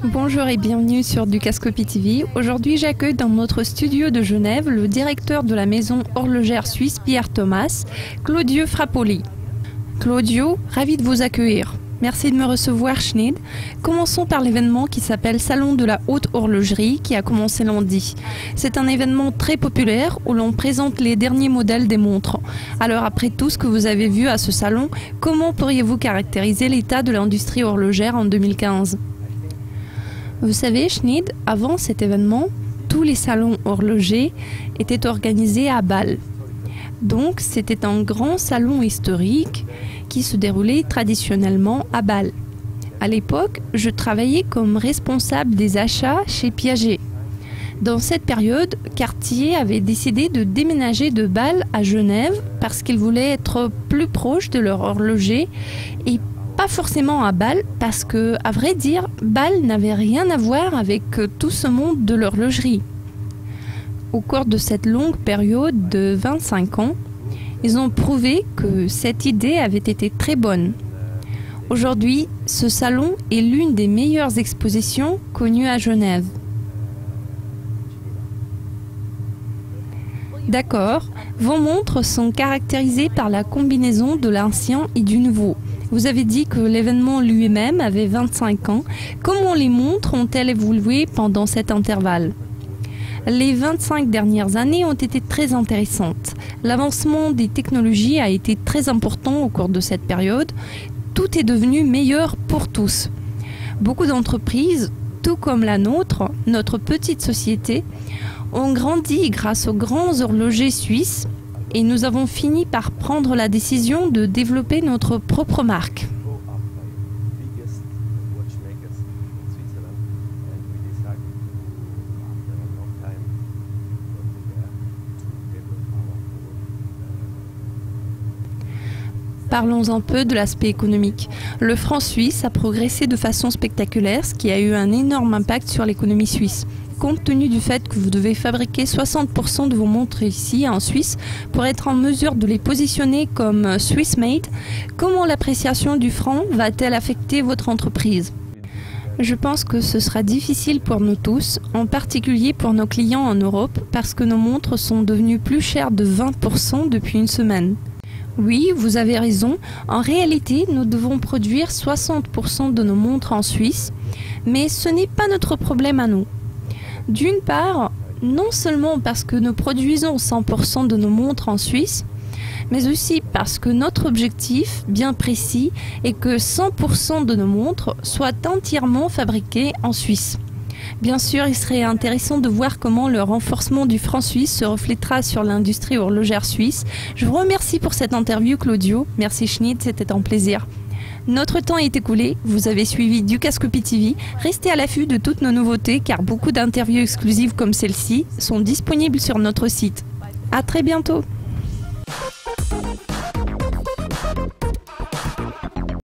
Bonjour et bienvenue sur Dukascopy TV. Aujourd'hui, j'accueille dans notre studio de Genève le directeur de la maison horlogère suisse Pierre Thomas, Claudio Frappoli. Claudio, ravi de vous accueillir. Merci de me recevoir, Schneid. Commençons par l'événement qui s'appelle Salon de la Haute Horlogerie qui a commencé lundi. C'est un événement très populaire où l'on présente les derniers modèles des montres. Alors après tout ce que vous avez vu à ce salon, comment pourriez-vous caractériser l'état de l'industrie horlogère en 2015 ? Vous savez, Schneid, avant cet événement, tous les salons horlogers étaient organisés à Bâle. Donc, c'était un grand salon historique qui se déroulait traditionnellement à Bâle. À l'époque, je travaillais comme responsable des achats chez Piaget. Dans cette période, Cartier avait décidé de déménager de Bâle à Genève parce qu'ils voulaient être plus proches de leur horloger et pas forcément à Bâle parce que, à vrai dire, Bâle n'avait rien à voir avec tout ce monde de l'horlogerie. Au cours de cette longue période de 25 ans, ils ont prouvé que cette idée avait été très bonne. Aujourd'hui, ce salon est l'une des meilleures expositions connues à Genève. D'accord, vos montres sont caractérisées par la combinaison de l'ancien et du nouveau. Vous avez dit que l'événement lui-même avait 25 ans. Comment les montres ont-elles évolué pendant cet intervalle ? Les 25 dernières années ont été très intéressantes. L'avancement des technologies a été très important au cours de cette période. Tout est devenu meilleur pour tous. Beaucoup d'entreprises, tout comme la nôtre, notre petite société, ont grandi grâce aux grands horlogers suisses et nous avons fini par prendre la décision de développer notre propre marque. Parlons un peu de l'aspect économique. Le franc suisse a progressé de façon spectaculaire, ce qui a eu un énorme impact sur l'économie suisse. Compte tenu du fait que vous devez fabriquer 60% de vos montres ici en Suisse pour être en mesure de les positionner comme Swiss Made, comment l'appréciation du franc va-t-elle affecter votre entreprise ? Je pense que ce sera difficile pour nous tous, en particulier pour nos clients en Europe, parce que nos montres sont devenues plus chères de 20% depuis une semaine. Oui, vous avez raison. En réalité, nous devons produire 60% de nos montres en Suisse, mais ce n'est pas notre problème à nous. D'une part, non seulement parce que nous produisons 100% de nos montres en Suisse, mais aussi parce que notre objectif, bien précis, est que 100% de nos montres soient entièrement fabriquées en Suisse. Bien sûr, il serait intéressant de voir comment le renforcement du franc suisse se reflètera sur l'industrie horlogère suisse. Je vous remercie pour cette interview, Claudio. Merci Schneid, c'était un plaisir. Notre temps est écoulé, vous avez suivi Dukascopy TV. Restez à l'affût de toutes nos nouveautés car beaucoup d'interviews exclusives comme celle-ci sont disponibles sur notre site. À très bientôt.